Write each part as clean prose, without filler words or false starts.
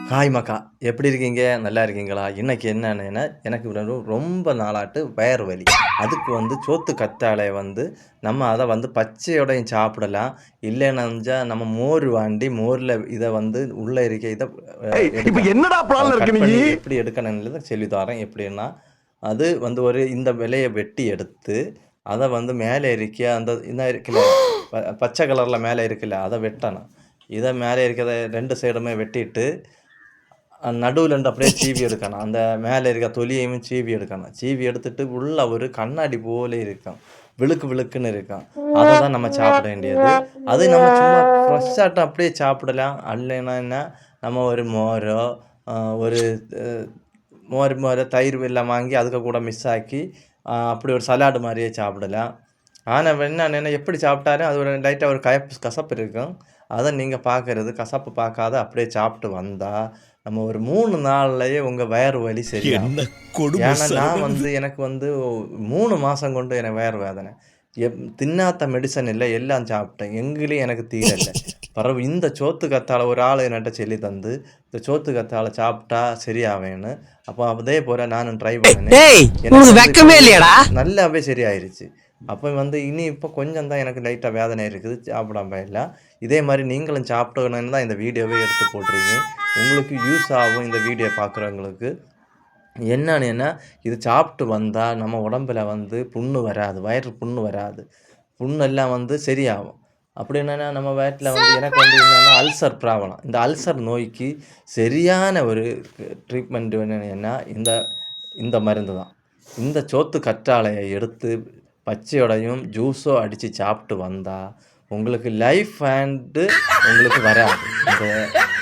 Hi மக்கா, எப்படி இருக்கீங்க? நல்லா இருக்கீங்களா? இன்னைக்கு என்னன்னா, எனக்கு ரொம்ப நாளாட்டு வயிறு வலி. அதுக்கு சோத்து கத்தாழைய நம்ம அத பச்சையோடையும் சாப்பிடலாம். இல்லைனஞ்சா நம்ம மோர் வாண்டி, மோர்ல இத உள்ள இருக்க இத இப்ப எடுக்கலாம். என்னடா அத பிளான்ல இருக்க கட் நீ? பண்ணி எப்படி எடுக்கணும்ன்றத சொல்லி தரேன். எப்படின்னா, அது ஒரு இந்த இலைய வெட்டி எடுத்து, அத மேலே இருக்க அந்த இந்த இருக்குல்ல, பச்சை கலர்ல மேலே இருக்குல்ல, அத வெட்டணும். இத மேலே இருக்கிறத 2 சைடுமே வெட்டிட்டு நடுவுல இருந்து அப்படியே சீவி எடுக்கணும். அந்த மேல இருக்க தொலியையும் சீவி எடுக்கணும். சீவி எடுத்துட்டு உள்ள ஒரு கண்ணாடி போல இருக்கும். விழுக்கு விழுக்குன்னு இருக்கும். அத தான் நம்ம சாப்பிட வேண்டியது. அது நம்ம சும்மா ஃப்ரெஷ்ஷாட்டம் அப்படியே சாப்பிடலாம். அல்லைனா என்ன, நம்ம ஒரு மோரோ, ஒரு அ மோர் தயிர் வெல்லம் வாங்கி அதுக்கு கூட மிக்ஸ் ஆக்கி, அப்படி ஒரு சலாடு மாரியே சாப்பிடலாம். ஆனா என்னன்னா எப்படி சாப்பிட்டாலும் அது ஒரு லைட்டா ஒரு கசப்பு இருக்கும். அத நீங்க பார்க்கறது கசப்பு பார்க்காத அப்படியே சாப்பிட்டு வந்தா, நம்ம ஒரு 3 நாள்லயே உங்க வயிறு வலி என்ன சரியாகும். கொடுமை ஏன்னா நான் சரவணன். எனக்கு 3 மாசம் கொண்டு எனக்கு வயிறு வேதனை. தின்னாத்த மெடிசன் இல்ல, எல்லாம் சாப்பிட்டேன். எங்கிலும் எனக்கு தீரல. பிறவு இந்த சோத்து கத்தாழை ஒரு ஆள் என்கிட்ட சொல்லி தந்து, இந்த சோத்து கத்தாழை சாப்பிட்டா சரியாவேன்னு. அப்போ அதே போல நானும் ட்ரை பண்ணினேன். டேய் எனக்கு உனக்கு வெக்கமே பிறவு இல்லையாடா? நல்லாவே சரியாயிருச்சு. அப்போ இனி இப்போ கொஞ்சம் தான் எனக்கு லைட்டா வேதனை இருக்குது. சாப்பிடாம இல்ல. இதே மாரி நீங்களும் சாப்பிடணும்னு தான் இந்த வீடியோவே எடுத்து போட்டிருக்கேன். உங்களுக்கு யூஸ் ஆகும் இந்த வீடியோ பார்க்குறவங்களுக்கு. என்னன்னா, இது சாப்பிட்டு வந்தா நம்ம உடம்புல புண்ணு வராது. வயிறு புண்ணு வராது. புண்ணெல்லாம் சரியாகும். அப்படி என்னன்னா, நம்ம வயித்துல எனக்கு என்னன்னா அல்சர் ப்ராப்ளம். இந்த அல்சர் நோய்க்கு சரியான ஒரு ட்ரீட்மெண்ட் என்னன்னா, இந்த இந்த மருந்து தான். இந்த சோத்து கற்றாழைய எடுத்து பச்சையோடையும் ஜூஸோ அடிச்சு சாப்பிட்டு வந்தா, உங்களுக்கு லைஃப் உங்களுக்கு வராது இந்த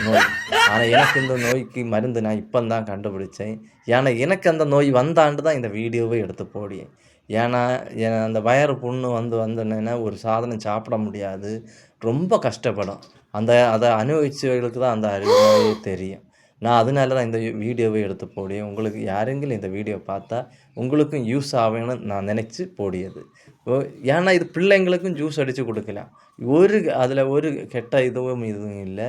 நோய். ஆனா எனக்கு இந்த நோய்க்கு மருந்து நான் இப்பந்தான் கண்டுபிடிச்சேன். ஏன்னா எனக்கு அந்த நோய் வந்தாண்டு தான் இந்த வீடியோவே எடுத்து போடியேன். ஏன்னா அந்த வயிறு புண்ணு வந்தோனேன்னா ஒரு சாதனம் சாப்பிட முடியாது. ரொம்ப கஷ்டப்படும். அத அனுபவிச்சவங்களுக்கு தான் அந்த அருமையே தெரியும். நான் அதனால தான் இந்த வீடியோவே எடுத்து போடியேன். உங்களுக்கு யாரெങ്കിലും இந்த வீடியோ பார்த்தா, உங்களுக்கும் யூஸ் ஆகும்னு நான் நினைச்சு போடியது. ஏன்னா இது பிள்ளைங்களுக்கும் ஜூஸ் அடிச்சு குடுக்கலாம். அதில ஒரு கெட்ட இதுவும் இல்ல.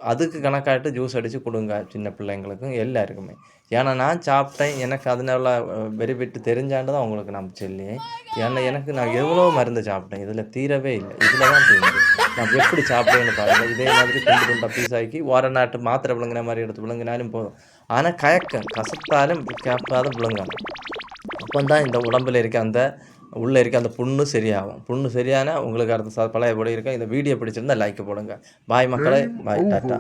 அதுக்கு கணக்காட்டு ஜூஸ் அடிச்சு குடுங்க சின்ன பிள்ளைங்களுக்கும், எல்லாருக்குமே. ஏன்னா நான் சாப்பிட்டேன். எனக்கு அதனால பெனிஃபிட் தெரிஞ்சாண்டு தான் உங்களுக்கு நான் சொல்லியேன். ஏன்னா நான் எவ்வளோ மருந்து சாப்பிட்டேன். இதில தீரவே இல்ல. இதில தான் தீருது. நான் எப்படி சாப்பிட்டேன்னு பாருங்க. இதே மாதிரி துண்டு துண்டா பீஸ் ஆக்கி நாட்டு மாத்திரை விழுங்குன மாரி எடுத்து விழுங்குனாலும் போதும். ஆனா கயக்கம். கசத்தாலும் கேட்காத விழுங்கணும். அப்பந்தான் இந்த உடம்புல இருக்க உள்ள இருக்க அந்த புண்ணு சரியாகும். புண்ணு சரியானா உங்களுக்கு அடுத்த பழையபடி இருக்கும். இந்த வீடியோ பிடிச்சிருந்தா லைக் போடுங்க. பாய் மக்களே. பாய். டாட்டா.